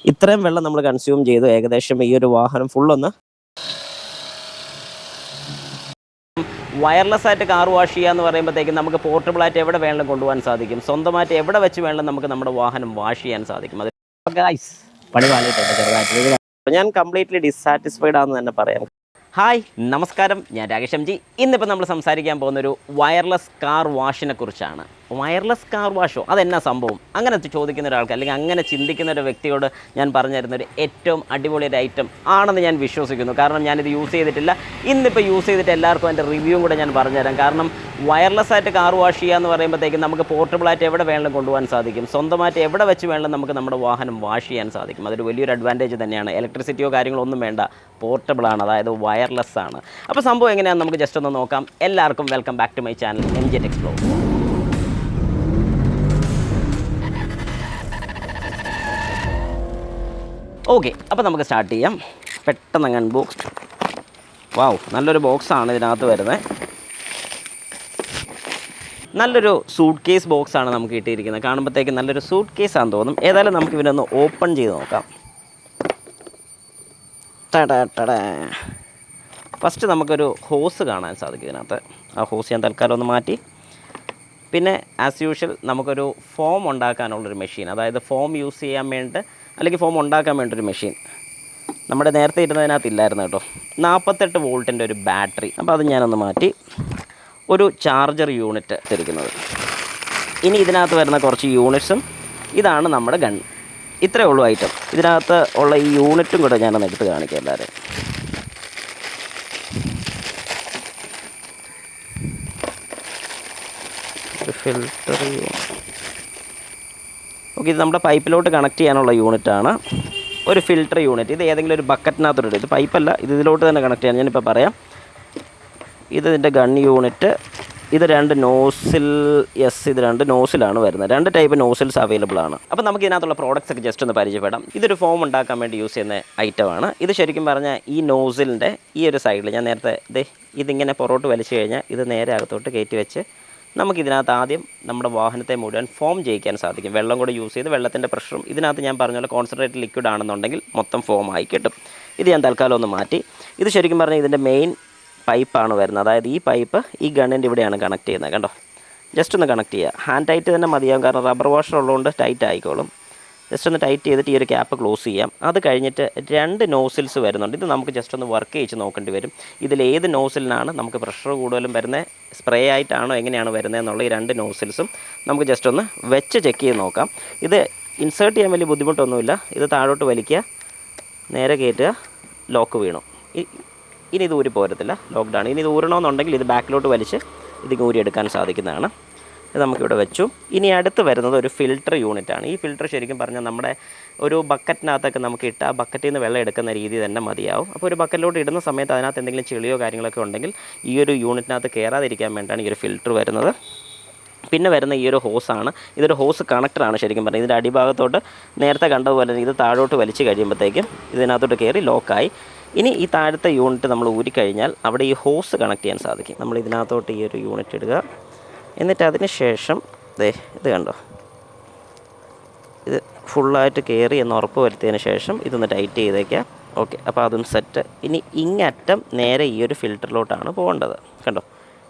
ഇത്രയും വെള്ളം നമ്മൾ കൺസ്യൂം ചെയ്തു ഏകദേശം ഈ ഒരു വാഹനം ഫുള്ളൊന്ന് വയർലെസ് ആയിട്ട് കാർ വാഷ് ചെയ്യുക എന്ന് പറയുമ്പോഴത്തേക്കും നമുക്ക് പോർട്ടബിളായിട്ട് എവിടെ വേണമെങ്കിലും കൊണ്ടുപോകാൻ സാധിക്കും. സ്വന്തമായിട്ട് എവിടെ വെച്ച് വേണമെങ്കിലും നമുക്ക് നമ്മുടെ വാഹനം വാഷ് ചെയ്യാൻ സാധിക്കും. അത് ഗൈസ് പണി വാങ്ങിയിട്ടുണ്ട് ചെറുതായിട്ട്. ഞാൻ കംപ്ലീറ്റ്ലി ഡിസാറ്റിസ്ഫൈഡ് ആണെന്ന് തന്നെ പറയാം. ഹായ് നമസ്കാരം, ഞാൻ രാകേഷ് എം ജി. ഇന്നിപ്പോൾ നമ്മൾ സംസാരിക്കാൻ പോകുന്നൊരു വയർലെസ് കാർ വാഷിനെ കുറിച്ചാണ്. വയർലെസ് കാർ വാഷോ, അതെന്നാ സംഭവം? അങ്ങനെ ചോദിക്കുന്ന ഒരാൾക്ക് അല്ലെങ്കിൽ അങ്ങനെ ചിന്തിക്കുന്ന ഒരു വ്യക്തിയോട് ഞാൻ പറഞ്ഞു തരുന്നൊരു ഏറ്റവും അടിപൊളി ഒരു ഐറ്റം ആണെന്ന് ഞാൻ വിശ്വസിക്കുന്നു. കാരണം ഞാനിത് യൂസ് ചെയ്തിട്ടില്ല. ഇന്നിപ്പോൾ യൂസ് ചെയ്തിട്ട് എല്ലാവർക്കും അതിൻ്റെ റിവ്യൂവും കൂടെ ഞാൻ പറഞ്ഞുതരാം. കാരണം വയർലെസ് ആയിട്ട് കാർ വാഷ് ചെയ്യുക എന്ന് പറയുമ്പോഴത്തേക്കും നമുക്ക് പോർട്ടബിളായിട്ട് എവിടെ വേണമെങ്കിലും കൊണ്ടുപോകാൻ സാധിക്കും. സ്വന്തമായിട്ട് എവിടെ വെച്ച് വേണമെങ്കിലും നമുക്ക് നമ്മുടെ വാഹനം വാഷ് ചെയ്യാൻ സാധിക്കും. അതൊരു വലിയൊരു അഡ്വാൻറ്റേജ് തന്നെയാണ്. ഇലക്ട്രിസിറ്റിയോ കാര്യങ്ങളോ ഒന്നും വേണ്ട, പോർട്ടബിളാണ്, അതായത് വയർലെസ് ആണ്. അപ്പോൾ സംഭവം എങ്ങനെയാണെന്ന് നമുക്ക് ജസ്റ്റ് ഒന്ന് നോക്കാം. എല്ലാവർക്കും welcome back to my channel MJ Explore. Okay, അപ്പോൾ നമുക്ക് സ്റ്റാർട്ട് ചെയ്യാം. പെട്ടെന്ന് അങ്ങ് അൺബോക്സ്. വാവ്, നല്ലൊരു ബോക്സാണ് ഇതിനകത്ത് വരുന്നത്. നല്ലൊരു സൂട്ട് കേസ് ബോക്സാണ് നമുക്ക് കിട്ടിയിരിക്കുന്നത്. കാണുമ്പോഴത്തേക്ക് നല്ലൊരു സൂട്ട് കേസാണെന്ന് തോന്നും. ഏതായാലും നമുക്ക് ഇവനൊന്ന് ഓപ്പൺ ചെയ്ത് നോക്കാം. ഫസ്റ്റ് നമുക്കൊരു ഹോസ് കാണാൻ സാധിക്കും ഇതിനകത്ത്. ആ ഹോസ് ഞാൻ തൽക്കാലം ഒന്ന് മാറ്റി. പിന്നെ ആസ് യൂഷ്വൽ നമുക്കൊരു ഫോം ഉണ്ടാക്കാനുള്ളൊരു മെഷീൻ, അതായത് ഫോം യൂസ് ചെയ്യാൻ വേണ്ടി അല്ലെങ്കിൽ ഫോം ഉണ്ടാക്കാൻ വേണ്ടൊരു മെഷീൻ നമ്മുടെ നേരത്തെ ഇരുന്നതിനകത്ത് ഇല്ലായിരുന്നു കേട്ടോ. 48 വോൾട്ടിൻ്റെ ഒരു ബാറ്ററി, അപ്പോൾ അത് ഞാനൊന്ന് മാറ്റി. ഒരു ചാർജർ യൂണിറ്റ് ഇട്ടിരിക്കുന്നത്. ഇനി ഇതിനകത്ത് വരുന്ന കുറച്ച് യൂണിറ്റ്സും, ഇതാണ് നമ്മുടെ ഗൺ. ഇത്രയേ ഉള്ളൂ ഐറ്റം. ഇതിനകത്ത് ഉള്ള ഈ യൂണിറ്റും കൂടെ ഞാനൊന്ന് എടുത്ത് കാണിക്കാം എല്ലാവരും. ഒരു ഫിൽറ്റർ യൂണിറ്റ്. ഓക്കെ, ഇത് നമ്മുടെ പൈപ്പിലോട്ട് കണക്ട് ചെയ്യാനുള്ള യൂണിറ്റാണ്. ഒരു ഫിൽറ്റർ യൂണിറ്റ്. ഇത് ഏതെങ്കിലും ഒരു ബക്കറ്റിനകത്തോട്ട്, ഇത് പൈപ്പല്ല, ഇത് ഇതിലോട്ട് തന്നെ കണക്ട് ചെയ്യാൻ. ഞാനിപ്പോൾ പറയാം. ഇത് ഇതിൻ്റെ ഗൺ യൂണിറ്റ്. ഇത് 2 നോസിൽ. യെസ്, ഇത് 2 നോസിലാണ് വരുന്നത്. 2 ടൈപ്പ് നോസിൽസ് അവൈലബിൾ ആണ്. അപ്പോൾ നമുക്ക് ഇതിനകത്തുള്ള പ്രോഡക്റ്റ്സ് ഒക്കെ ജസ്റ്റ് ഒന്ന് പരിചയപ്പെടാം. ഇതൊരു ഫോം ഉണ്ടാക്കാൻ വേണ്ടി യൂസ് ചെയ്യുന്ന ഐറ്റമാണ്. ഇത് ശരിക്കും പറഞ്ഞാൽ ഈ നോസിലിൻ്റെ ഈ ഒരു സൈഡിൽ ഞാൻ നേരത്തെ ഇതിങ്ങനെ പുറകോട്ട് വലിച്ചു കഴിഞ്ഞാൽ ഇത് നേരെ അകത്തോട്ട് കയറ്റി വെച്ച് നമുക്കിതിനകത്ത് ആദ്യം നമ്മുടെ വാഹനത്തെ മുഴുവൻ ഫോം ചെയ്യിക്കാൻ സാധിക്കും. വെള്ളം കൂടെ യൂസ് ചെയ്ത് വെള്ളത്തിൻ്റെ പ്രഷറും ഇതിനകത്ത് ഞാൻ പറഞ്ഞ പോലെ കോൺസെൻട്രേറ്റഡ് ലിക്വിഡ് ആണെന്നുണ്ടെങ്കിൽ മൊത്തം ഫോം ആയി കിട്ടും. ഇത് ഞാൻ തൽക്കാലം ഒന്ന് മാറ്റി. ഇത് ശരിക്കും പറഞ്ഞാൽ ഇതിൻ്റെ മെയിൻ പൈപ്പാണ് വരുന്നത്. അതായത് ഈ പൈപ്പ് ഈ ഗണ്ണിൻ്റെ ഇവിടെയാണ് കണക്ട് ചെയ്യുന്നത്. കണ്ടോ, ജസ്റ്റ് ഒന്ന് കണക്ട് ചെയ്യുക. ഹാൻഡ് ടൈറ്റ് തന്നെ മതിയാകും, കാരണം റബ്ബർ വാഷർ ഉള്ളതുകൊണ്ട് ടൈറ്റ് ആയിക്കോളും. ജസ്റ്റ് ഒന്ന് ടൈറ്റ് ചെയ്തിട്ട് ഈ ഒരു ക്യാപ്പ് ക്ലോസ് ചെയ്യാം. അത് കഴിഞ്ഞിട്ട് 2 നോസിൽസ് വരുന്നുണ്ട്. ഇത് നമുക്ക് ജസ്റ്റ് ഒന്ന് വർക്ക് ചെയ്ത് നോക്കേണ്ടി വരും. ഇതിലേത് നോസിലിനാണ് നമുക്ക് പ്രഷർ കൂടുതലും വരുന്നത്, സ്പ്രേ ആയിട്ടാണോ എങ്ങനെയാണ് വരുന്നത് എന്നുള്ള ഈ 2 നോസിൽസും നമുക്ക് ജസ്റ്റ് ഒന്ന് വെച്ച് ചെക്ക് ചെയ്ത് നോക്കാം. ഇത് ഇൻസേർട്ട് ചെയ്യാൻ വലിയ ബുദ്ധിമുട്ടൊന്നുമില്ല. ഇത് താഴോട്ട് വലിക്കുക, നേരെ കയറ്റുക, ലോക്ക് വീണു. ഇനി ഇത് ഊരി പോരത്തില്ല, ലോക്ക്ഡാണ്. ഇനി ഇത് ഊരണമെന്നുണ്ടെങ്കിൽ ഇത് ബാക്കിലോട്ട് വലിച്ച് ഇത് ഊരിയെടുക്കാൻ സാധിക്കുന്നതാണ്. ഇത് നമുക്കിവിടെ വെച്ചു. ഇനി അടുത്ത് വരുന്നത് ഒരു ഫിൽറ്റർ യൂണിറ്റാണ്. ഈ ഫിൽറ്റർ ശരിക്കും പറഞ്ഞാൽ നമ്മുടെ ഒരു ബക്കറ്റിനകത്തൊക്കെ നമുക്ക് ഇട്ട് ആ ബക്കറ്റിൽ നിന്ന് വെള്ളം എടുക്കുന്ന രീതി തന്നെ മതിയാവും. അപ്പോൾ ഒരു ബക്കറ്റിലോട്ട് ഇടുന്ന സമയത്ത് അതിനകത്ത് എന്തെങ്കിലും ചെളിയോ കാര്യങ്ങളൊക്കെ ഉണ്ടെങ്കിൽ ഈ ഒരു യൂണിറ്റിനകത്ത് കയറാതിരിക്കാൻ വേണ്ടിയാണ് ഈ ഒരു ഫിൽറ്റർ വരുന്നത്. പിന്നെ വരുന്ന ഈ ഒരു ഹോസാണ്. ഇതൊരു ഹോസ് കണക്ടറാണ് ശരിക്കും പറഞ്ഞാൽ. ഇതിൻ്റെ അടിഭാഗത്തോട്ട് നേരത്തെ കണ്ടതുപോലെ ഇത് താഴോട്ട് വലിച്ച് കഴിയുമ്പോഴത്തേക്കും ഇതിനകത്തോട്ട് കയറി ലോക്കായി. ഇനി ഈ താഴത്തെ യൂണിറ്റ് നമ്മൾ ഊരിക്കഴിഞ്ഞാൽ അവിടെ ഈ ഹോസ് കണക്ട് ചെയ്യാൻ സാധിക്കും. നമ്മൾ ഇതിനകത്തോട്ട് ഈ ഒരു യൂണിറ്റ് ഇടുക. എന്നിട്ട് അതിന് ശേഷം ഇത് കണ്ടോ, ഇത് ഫുള്ളായിട്ട് കയറി എന്ന് ഉറപ്പ് വരുത്തിയതിന് ശേഷം ഇതൊന്ന് ടൈറ്റ് ചെയ്തേക്കാം. ഓക്കെ, അപ്പോൾ അതും സെറ്റ്. ഇനി ഇങ്ങറ്റം നേരെ ഈ ഒരു ഫിൽറ്ററിലോട്ടാണ് പോകേണ്ടത്. കണ്ടോ,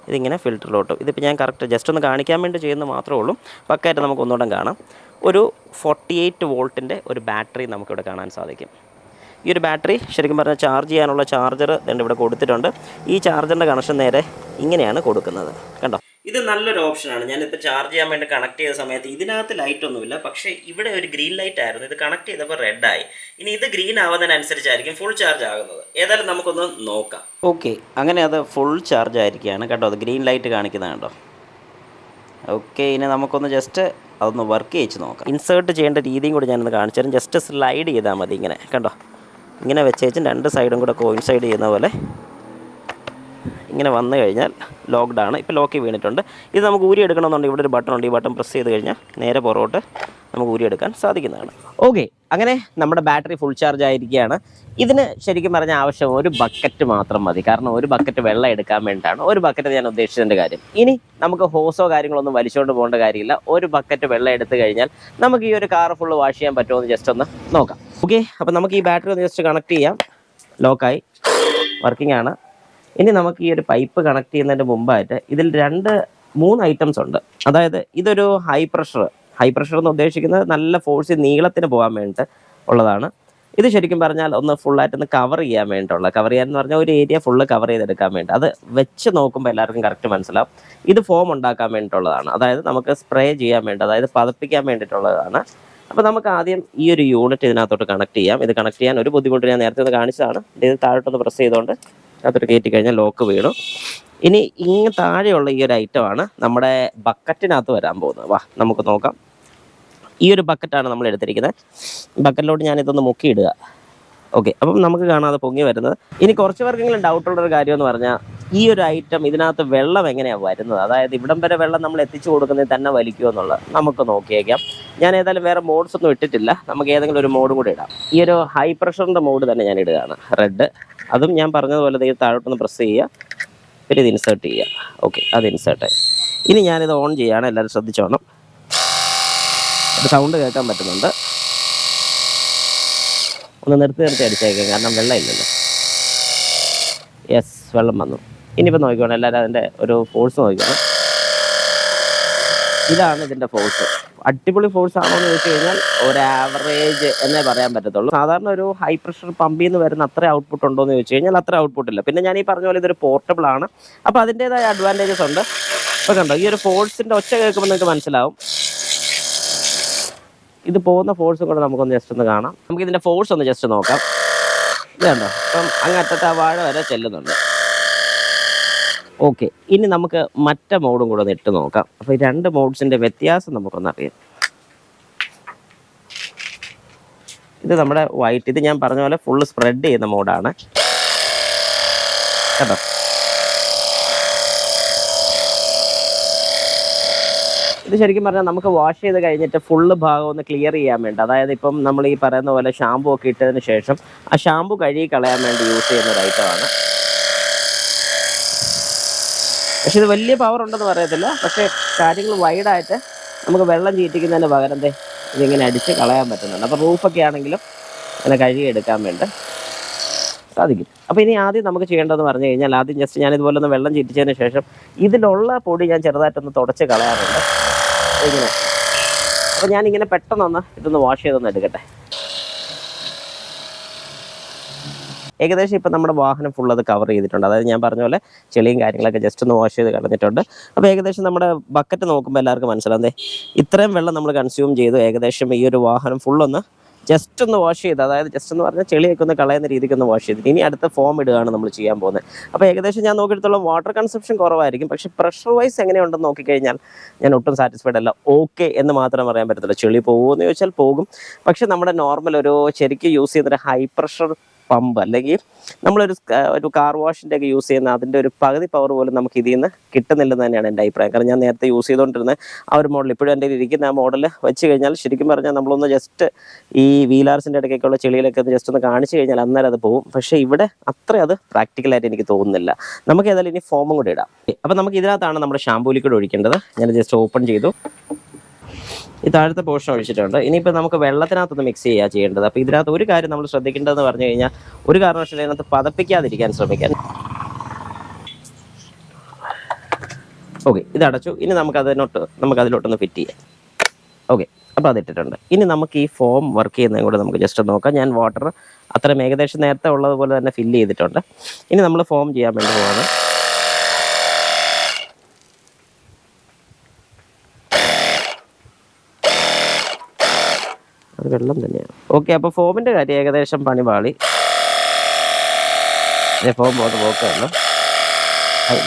ഇതിങ്ങനെ ഫിൽറ്ററിലോട്ട്. ഇതിപ്പോൾ ഞാൻ കറക്റ്റ് ജസ്റ്റ് ഒന്ന് കാണിക്കാൻ വേണ്ടി ചെയ്യുന്നത് മാത്രമേ ഉള്ളൂ. പക്കായിട്ട് നമുക്ക് ഒന്നുകൂടെ കാണാം. ഒരു 48 വോൾട്ടിൻ്റെ ഒരു ബാറ്ററി നമുക്കിവിടെ കാണാൻ സാധിക്കും. ഈ ഒരു ബാറ്ററി ശരിക്കും പറഞ്ഞാൽ ചാർജ് ചെയ്യാനുള്ള ചാർജർ ഇവിടെ കൊടുത്തിട്ടുണ്ട്. ഈ ചാർജറിൻ്റെ കണക്ഷൻ നേരെ ഇങ്ങനെയാണ് കൊടുക്കുന്നത്. കണ്ടോ, ഇത് നല്ലൊരു ഓപ്ഷനാണ്. ഞാനിപ്പോൾ ചാർജ് ചെയ്യാൻ വേണ്ടി കണക്ട് ചെയ്ത സമയത്ത് ഇതിനകത്ത് ലൈറ്റ് ഒന്നുമില്ല, പക്ഷേ ഇവിടെ ഒരു ഗ്രീൻ ലൈറ്റ് ആയിരുന്നു. ഇത് കണക്ട് ചെയ്തപ്പോൾ റെഡായി. ഇനി ഇത് ഗ്രീൻ ആവുന്നതിനനുസരിച്ചായിരിക്കും ഫുൾ ചാർജ് ആകുന്നത്. ഏതായാലും നമുക്കൊന്ന് നോക്കാം. ഓക്കെ, അങ്ങനെ അത് ഫുൾ ചാർജ് ആയിരിക്കുകയാണ്. കേട്ടോ, അത് ഗ്രീൻ ലൈറ്റ് കാണിക്കുന്നത് കണ്ടോ. ഓക്കെ, ഇനി നമുക്കൊന്ന് ജസ്റ്റ് അതൊന്ന് വർക്ക് ചെയ്ത് നോക്കാം. ഇൻസേർട്ട് ചെയ്യേണ്ട രീതിയും കൂടി ഞാനൊന്ന് കാണിച്ചു തരാം. ജസ്റ്റ് സ്ലൈഡ് ചെയ്താൽ മതി. ഇങ്ങനെ കണ്ടോ, ഇങ്ങനെ വെച്ചേച്ചും 2 സൈഡും കൂടെ കോയിൻസൈഡ് ചെയ്യുന്ന പോലെ ഇങ്ങനെ വന്നു കഴിഞ്ഞാൽ ലോക്ക്ഡാണ്. ഇപ്പോൾ ലോക്ക് വീണിട്ടുണ്ട്. ഇത് നമുക്ക് ഊരി എടുക്കണമെന്നുണ്ടെങ്കിൽ ഇവിടെ ഒരു ബട്ടൺ ഉണ്ട്. ഈ ബട്ടൺ പ്രസ് ചെയ്ത് കഴിഞ്ഞാൽ നേരെ പുറകോട്ട് നമുക്ക് ഊരിയെടുക്കാൻ സാധിക്കുന്നതാണ്. ഓക്കെ, അങ്ങനെ നമ്മുടെ ബാറ്ററി ഫുൾ ചാർജ് ആയിരിക്കുകയാണ്. ഇതിന് ശരിക്കും പറഞ്ഞാൽ ആവശ്യം ഒരു ബക്കറ്റ് മാത്രം മതി. കാരണം ഒരു ബക്കറ്റ് വെള്ളം എടുക്കാൻ വേണ്ടിയിട്ടാണ് ഒരു ബക്കറ്റ് ഞാൻ ഉദ്ദേശിച്ചതിൻ്റെ കാര്യം. ഇനി നമുക്ക് ഹോസോ കാര്യങ്ങളൊന്നും വലിച്ചുകൊണ്ട് പോകേണ്ട കാര്യമില്ല. ഒരു ബക്കറ്റ് വെള്ളം എടുത്തു കഴിഞ്ഞാൽ നമുക്ക് ഈ ഒരു കാർ ഫുള്ള് വാഷ് ചെയ്യാൻ പറ്റുമോ എന്ന് ജസ്റ്റ് ഒന്ന് നോക്കാം. ഓക്കെ, അപ്പോൾ നമുക്ക് ഈ ബാറ്ററി ഒന്ന് ജസ്റ്റ് കണക്ട് ചെയ്യാം. ലോക്കായി വർക്കിംഗ് ആണ്. ഇനി നമുക്ക് ഈ ഒരു പൈപ്പ് കണക്ട് ചെയ്യുന്നതിൻ്റെ മുമ്പായിട്ട് ഇതിൽ 3 ഐറ്റംസ് ഉണ്ട്. അതായത് ഇതൊരു ഹൈ പ്രഷർ എന്ന് ഉദ്ദേശിക്കുന്നത് നല്ല ഫോഴ്സിൽ നീളത്തിന് പോകാൻ വേണ്ടിയിട്ട് ഉള്ളതാണ്. ഇത് ശരിക്കും പറഞ്ഞാൽ ഒന്ന് ഫുള്ളായിട്ടൊന്ന് കവർ ചെയ്യാൻ എന്ന് പറഞ്ഞാൽ ഒരു ഏരിയ ഫുള്ള് കവർ ചെയ്തെടുക്കാൻ വേണ്ടി. അത് വെച്ച് നോക്കുമ്പോൾ എല്ലാവർക്കും കറക്റ്റ് മനസ്സിലാവും. ഇത് ഫോം ഉണ്ടാക്കാൻ വേണ്ടിയിട്ടുള്ളതാണ്. അതായത് നമുക്ക് സ്പ്രേ ചെയ്യാൻ വേണ്ടി, അതായത് പതപ്പിക്കാൻ വേണ്ടിയിട്ടുള്ളതാണ്. അപ്പോൾ നമുക്ക് ആദ്യം ഈ ഒരു യൂണിറ്റ് ഇതിനകത്തോട്ട് കണക്ട് ചെയ്യാം. ഇത് കണക്ട് ചെയ്യാൻ ഒരു ബുദ്ധിമുട്ട് ഞാൻ നേരത്തെ ഒന്ന് കാണിച്ചതാണ്. ഇത് താഴോട്ടൊന്ന് പ്രസ് ചെയ്തുകൊണ്ട് അതിനകത്തോട്ട് കയറ്റി കഴിഞ്ഞാൽ ലോക്ക് വീണു. ഇനി താഴെയുള്ള ഈ ഒരു ഐറ്റമാണ് നമ്മുടെ ബക്കറ്റിനകത്ത് വരാൻ പോകുന്നത്. വാ നമുക്ക് നോക്കാം. ഈ ഒരു ബക്കറ്റാണ് നമ്മൾ എടുത്തിരിക്കുന്നത്. ബക്കറ്റിലോട്ട് ഞാനിതൊന്ന് മുക്കിയിടുക. ഓക്കെ, അപ്പം നമുക്ക് കാണാതെ പൊങ്ങി വരുന്നത്. ഇനി കുറച്ച് പേർക്കെങ്കിലും ഡൗട്ടുള്ളൊരു കാര്യം എന്ന് പറഞ്ഞാൽ ഈ ഒരു ഐറ്റം ഇതിനകത്ത് വെള്ളം എങ്ങനെയാണ് വരുന്നത്, അതായത് ഇവിടം വരെ വെള്ളം നമ്മൾ എത്തിച്ചു കൊടുക്കുന്നത് തന്നെ വലിക്കുമോ എന്നുള്ളത് നമുക്ക് നോക്കിയേക്കാം. ഞാൻ ഏതായാലും വേറെ മോഡ്സ് ഒന്നും ഇട്ടിട്ടില്ല. നമുക്ക് ഏതെങ്കിലും ഒരു മോഡും കൂടി ഇടാം. ഈ ഒരു ഹൈ പ്രഷറിൻ്റെ മോഡ് തന്നെ ഞാൻ ഇടുകയാണ്, റെഡ്. അതും ഞാൻ പറഞ്ഞതുപോലെ ഇത് താഴോട്ടൊന്ന് പ്രസ് ചെയ്യുക, പിന്നെ ഇത് ഇൻസേർട്ട് ചെയ്യുക. ഓക്കെ, അത് ഇൻസേർട്ടായി. ഇനി ഞാനിത് ഓൺ ചെയ്യുകയാണ്. എല്ലാവരും ശ്രദ്ധിച്ചോണം. സൗണ്ട് കേൾക്കാൻ പറ്റുന്നുണ്ട്. ഒന്ന് നിർത്തി അടിച്ചേക്കാം, കാരണം വെള്ളം ഇല്ലല്ലോ. യെസ്, വെള്ളം വന്നു. ഇനിയിപ്പോൾ നോക്കിക്കോണം എല്ലാവരും അതിൻ്റെ ഒരു ഫോഴ്സ് നോക്കിക്കോണം. ഇതാണ് ഇതിൻ്റെ ഫോഴ്സ്. അടിപൊളി ഫോഴ്സ് ആണോ എന്ന് ചോദിച്ചു കഴിഞ്ഞാൽ ഒരു ആവറേജ് എന്നേ പറയാൻ പറ്റത്തുള്ളൂ. സാധാരണ ഒരു ഹൈ പ്രഷർ പമ്പിൽ നിന്ന് വരുന്ന അത്ര ഔട്ട്പുട്ട് ഉണ്ടോ എന്ന് ചോദിച്ചു കഴിഞ്ഞാൽ അത്ര ഔട്ട്പുട്ട് ഇല്ല. പിന്നെ ഞാൻ ഈ പറഞ്ഞ പോലെ ഇതൊരു പോർട്ടബിൾ ആണ്. അപ്പോൾ അതിൻ്റേതായ അഡ്വാൻറ്റേജസ് ഉണ്ട്. അപ്പോൾ കണ്ടോ, ഈ ഒരു ഫോഴ്സിൻ്റെ ഒച്ച കേൾക്കുമ്പോൾ നിങ്ങൾക്ക് മനസ്സിലാവും. ഇത് പോകുന്ന ഫോഴ്സും കൂടെ നമുക്കൊന്ന് ജസ്റ്റ് ഒന്ന് കാണാം. നമുക്ക് ഇതിൻ്റെ ഫോഴ്സ് ഒന്ന് ജസ്റ്റ് നോക്കാം. ഇത് കണ്ടോ, അപ്പം അങ്ങറ്റത്തെ ആ വാഴ വരെ ചെല്ലുന്നുണ്ട്. ഓക്കെ, ഇനി നമുക്ക് മറ്റേ മോഡും കൂടെ ഒന്ന് ഇട്ട് നോക്കാം. അപ്പോൾ ഈ 2 മോഡ്സിൻ്റെ വ്യത്യാസം നമുക്കൊന്നറിയാം. ഇത് നമ്മുടെ വൈറ്റ്, ഇത് ഞാൻ പറഞ്ഞ പോലെ ഫുള്ള് സ്പ്രെഡ് ചെയ്യുന്ന മോഡാണ് കേട്ടോ. ഇത് ശരിക്കും പറഞ്ഞാൽ നമുക്ക് വാഷ് ചെയ്ത് കഴിഞ്ഞിട്ട് ഫുള്ള് ഭാഗം ഒന്ന് ക്ലിയർ ചെയ്യാൻ വേണ്ടി, അതായത് ഇപ്പം നമ്മൾ ഈ പറയുന്ന പോലെ ഷാമ്പു ഒക്കെ ഇട്ടതിന് ശേഷം ആ ഷാമ്പു കഴുകി കളയാൻ വേണ്ടി യൂസ് ചെയ്യുന്ന ഒരു ഐറ്റമാണ്. പക്ഷെ ഇത് വലിയ പവർ ഉണ്ടെന്ന് പറയത്തില്ല. പക്ഷേ കാര്യങ്ങൾ വൈഡായിട്ട് നമുക്ക് വെള്ളം ചീറ്റിക്കുന്നതിന് പകരം ഇതിങ്ങനെ അടിച്ച് കളയാൻ പറ്റുന്നുണ്ട്. അപ്പോൾ റൂഫൊക്കെ ആണെങ്കിലും അങ്ങനെ കഴുകി എടുക്കാൻ വേണ്ടി സാധിക്കും. അപ്പോൾ ഇനി ആദ്യം നമുക്ക് ചെയ്യേണ്ടതെന്ന് പറഞ്ഞു കഴിഞ്ഞാൽ, ആദ്യം ജസ്റ്റ് ഞാൻ ഇതുപോലെ ഒന്ന് വെള്ളം ചീറ്റിച്ചതിന് ശേഷം ഇതിലുള്ള പൊടി ഞാൻ ചെറുതായിട്ടൊന്ന് തുടച്ച് കളയാറുണ്ട് ഇങ്ങനെ. അപ്പോൾ ഞാനിങ്ങനെ പെട്ടെന്നൊന്ന് ഇതൊന്ന് വാഷ് ചെയ്തൊന്ന് എടുക്കട്ടെ. ഏകദേശം ഇപ്പം നമ്മുടെ വാഹനം ഫുൾ അത് കവർ ചെയ്തിട്ടുണ്ട്. അതായത് ഞാൻ പറഞ്ഞ പോലെ ചെളിയും കാര്യങ്ങളൊക്കെ ജസ്റ്റ് ഒന്ന് വാഷ് ചെയ്ത് കളഞ്ഞിട്ടുണ്ട്. അപ്പോൾ ഏകദേശം നമ്മുടെ ബക്കറ്റ് നോക്കുമ്പോൾ എല്ലാവർക്കും മനസ്സിലാവും, ഇത്രയും വെള്ളം നമ്മൾ കൺസ്യൂം ചെയ്തു. ഏകദേശം ഈ ഒരു വാഹനം ഫുള്ളൊന്ന് ജസ്റ്റ് ഒന്ന് വാഷ് ചെയ്ത്, അതായത് ജസ്റ്റ് എന്ന് പറഞ്ഞാൽ ചെളിയൊക്കെ ഒന്ന് കളയുന്ന രീതിക്ക് ഒന്ന് വാഷ് ചെയ്തിട്ട് ഇനി അടുത്ത ഫോം ഇടുകയാണ് നമ്മൾ ചെയ്യാൻ പോകുന്നത്. അപ്പോൾ ഏകദേശം ഞാൻ നോക്കിയെടുത്തോളം വാട്ടർ കൺസപ്ഷൻ കുറവായിരിക്കും. പക്ഷേ പ്രഷർ വൈസ് എങ്ങനെയുണ്ടെന്ന് നോക്കിക്കഴിഞ്ഞാൽ ഞാൻ ഒട്ടും സാറ്റിസ്ഫൈഡ് അല്ല. ഓക്കെ എന്ന് മാത്രം പറയാൻ പറ്റത്തില്ല. ചെളി പോകുമെന്ന് ചോദിച്ചാൽ പോകും. പക്ഷേ നമ്മുടെ നോർമൽ ഒരു ശരിക്കും യൂസ് ചെയ്യുന്നൊരു ഹൈ പ്രഷർ പമ്പ്, അല്ലെങ്കിൽ നമ്മളൊരു കാർ വാഷിൻ്റെ ഒക്കെ യൂസ് ചെയ്യുന്ന അതിൻ്റെ ഒരു പകുതി പവർ പോലും നമുക്ക് ഇതിൽ നിന്ന് കിട്ടുന്നില്ലെന്ന് തന്നെയാണ് എൻ്റെ അഭിപ്രായം. കാരണം ഞാൻ നേരത്തെ യൂസ് ചെയ്തുകൊണ്ടിരുന്ന ആ ഒരു മോഡൽ ഇപ്പോഴും എൻ്റെ ഇരിക്കുന്ന ആ മോഡൽ വെച്ച് കഴിഞ്ഞാൽ ശരിക്കും പറഞ്ഞാൽ നമ്മളൊന്ന് ജസ്റ്റ് ഈ വീലാർസിൻ്റെ ഇടയ്ക്കൊക്കെയുള്ള ചെളിയിലൊക്കെ ഒന്ന് ജസ്റ്റ് ഒന്ന് കാണിച്ചു കഴിഞ്ഞാൽ അന്നേരം അത് പോകും. പക്ഷേ ഇവിടെ അത്ര അത് പ്രാക്ടിക്കലായിട്ട് എനിക്ക് തോന്നുന്നില്ല. നമുക്ക് ഏതായാലും ഇനി ഫോമും കൂടി ഇടാം. അപ്പോൾ നമുക്ക് ഇതിനകത്താണ് നമ്മുടെ ഷാമ്പൂ ലിക്വിഡ് ഒഴിക്കേണ്ടത്. ഞാൻ ജസ്റ്റ് ഓപ്പൺ ചെയ്തു. ഈ താഴത്തെ പോർഷൻ ഒഴിച്ചിട്ടുണ്ട്. ഇനിയിപ്പോൾ നമുക്ക് വെള്ളത്തിനകത്തൊന്ന് മിക്സ് ചെയ്യേണ്ടത്. അപ്പോൾ ഇതിനകത്ത് ഒരു കാര്യം നമ്മൾ ശ്രദ്ധിക്കേണ്ടതെന്ന് പറഞ്ഞു കഴിഞ്ഞാൽ, ഒരു കാരണവശാലും ഇതിനകത്ത് പതപ്പിക്കാതിരിക്കാൻ ശ്രമിക്കാൻ. ഓക്കെ, ഇതടച്ചു. ഇനി നമുക്കതിലോട്ടൊന്ന് ഫിറ്റ് ചെയ്യാം. ഓക്കെ, അപ്പോൾ അതിട്ടിട്ടുണ്ട്. ഇനി നമുക്ക് ഈ ഫോം വർക്ക് ചെയ്യുന്നതും കൂടെ നമുക്ക് ജസ്റ്റ് നോക്കാം. ഞാൻ വാട്ടർ അത്രയും ഏകദേശം നേരത്തെ ഉള്ളതുപോലെ തന്നെ ഫില്ല് ചെയ്തിട്ടുണ്ട്. ഇനി നമ്മൾ ഫോം ചെയ്യാൻ വേണ്ടി പോവാണ്. അത് വെള്ളം തന്നെയാണ്. ഓക്കെ, അപ്പോൾ ഫോമിൻ്റെ കാര്യം ഏകദേശം പണി പാളി. ഫോം പോക്കുള്ളൂ.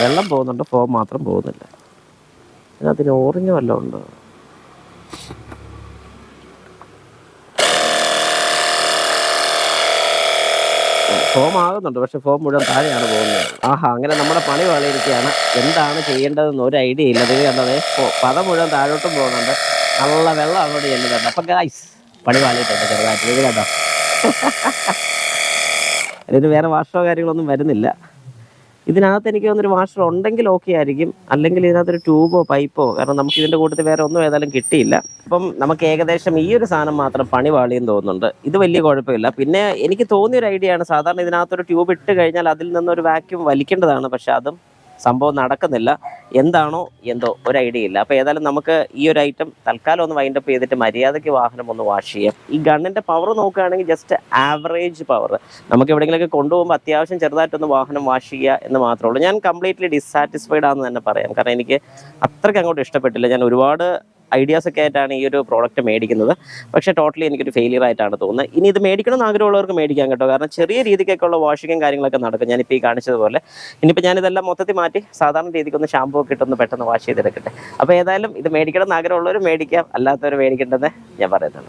വെള്ളം പോകുന്നുണ്ട്, ഫോം മാത്രം പോകുന്നില്ല. അതിന് ഓറിഞ്ഞ് വല്ലതും ഉണ്ടോ? ഫോം ആകുന്നുണ്ട്, പക്ഷെ ഫോം മുഴുവൻ താഴെയാണ് പോകുന്നത്. ആഹാ, അങ്ങനെ നമ്മുടെ പണി പാളിയിരിക്കുകയാണ്. എന്താണ് ചെയ്യേണ്ടതെന്ന് ഒരു ഐഡിയ ഇല്ല. ഇത് കണ്ടത് പദം മുഴുവൻ താഴോട്ടും പോകുന്നുണ്ട്. നല്ല വെള്ളം അങ്ങോട്ട് ചെല്ലുന്നുണ്ട്. അപ്പം ഗായ്സ്, പണി പാളിയിട്ടുണ്ട് ചെറുതായിട്ട്, ഇത് കേട്ടോ. അതിന് വേറെ വാഷറോ കാര്യങ്ങളൊന്നും വരുന്നില്ല. ഇതിനകത്ത് എനിക്ക് തോന്നുന്നൊരു വാഷർ ഉണ്ടെങ്കിൽ ഓക്കെ ആയിരിക്കും, അല്ലെങ്കിൽ ഇതിനകത്തൊരു ട്യൂബോ പൈപ്പോ, കാരണം നമുക്ക് ഇതിൻ്റെ കൂട്ടത്തിൽ വേറെ ഒന്നും ഏതായാലും കിട്ടിയില്ല. അപ്പം നമുക്ക് ഏകദേശം ഈ ഒരു സാധനം മാത്രം പണി പാളിയെന്ന് തോന്നുന്നുണ്ട്. ഇത് വലിയ കുഴപ്പമില്ല. പിന്നെ എനിക്ക് തോന്നിയൊരു ഐഡിയ ആണ്, സാധാരണ ഇതിനകത്തൊരു ട്യൂബ് ഇട്ട് കഴിഞ്ഞാൽ അതിൽ നിന്നൊരു വാക്യൂം വലിക്കേണ്ടതാണ്, പക്ഷെ അതും സംഭവം നടക്കുന്നില്ല. എന്താണോ എന്തോ ഒരു ഐഡിയ ഇല്ല. അപ്പോൾ ഏതായാലും നമുക്ക് ഈ ഒരു ഐറ്റം തൽക്കാലം ഒന്ന് വൈൻഡപ്പ് ചെയ്തിട്ട് മര്യാദയ്ക്ക് വാഹനം ഒന്ന് വാഷ് ചെയ്യാം. ഈ ഗണ്ണിൻ്റെ പവർ നോക്കുകയാണെങ്കിൽ ജസ്റ്റ് ആവറേജ് പവർ. നമുക്ക് എവിടെയെങ്കിലുമൊക്കെ കൊണ്ടുപോകുമ്പോൾ അത്യാവശ്യം ചെറുതായിട്ടൊന്ന് വാഹനം വാഷ് ചെയ്യുക എന്ന് മാത്രമേ ഉള്ളൂ. ഞാൻ കംപ്ലീറ്റ്ലി ഡിസാറ്റിസ്ഫൈഡ് ആണെന്ന് തന്നെ പറയാം. കാരണം എനിക്ക് അത്രയ്ക്ക് അങ്ങോട്ട് ഇഷ്ടപ്പെട്ടില്ല. ഞാൻ ഒരുപാട് ഐഡിയാസൊക്കെ ആയിട്ടാണ് ഈ ഒരു പ്രോഡക്റ്റ് മേടിക്കുന്നത്, പക്ഷേ ടോട്ടലി എനിക്കൊരു ഫെയിലിയർ ആയിട്ടാണ് തോന്നുന്നത്. ഇനി ഇത് മേടിക്കണം എന്ന് ആഗ്രഹമുള്ളവർക്ക് മേടിക്കാം കേട്ടോ, കാരണം ചെറിയ രീതിക്കൊക്കെ ഉള്ള വാഷിങ്ങും കാര്യങ്ങളൊക്കെ നടക്കും. ഞാനിപ്പോൾ ഈ കാണിച്ചതുപോലെ ഇനിയിപ്പോൾ ഞാനിതെല്ലാം മൊത്തത്തിൽ മാറ്റി സാധാരണ രീതിക്കൊന്ന് ഷാമ്പൂ ഒക്കെ ഇട്ടൊന്ന് പെട്ടെന്ന് വാഷ് ചെയ്തെടുക്കട്ടെ. അപ്പോൾ ഏതായാലും ഇത് മേടിക്കണം എന്ന് ആഗ്രഹമുള്ളവർ മേടിക്കാം, അല്ലാത്തവർ മേടിക്കേണ്ടതെന്ന് ഞാൻ പറയുന്നത്.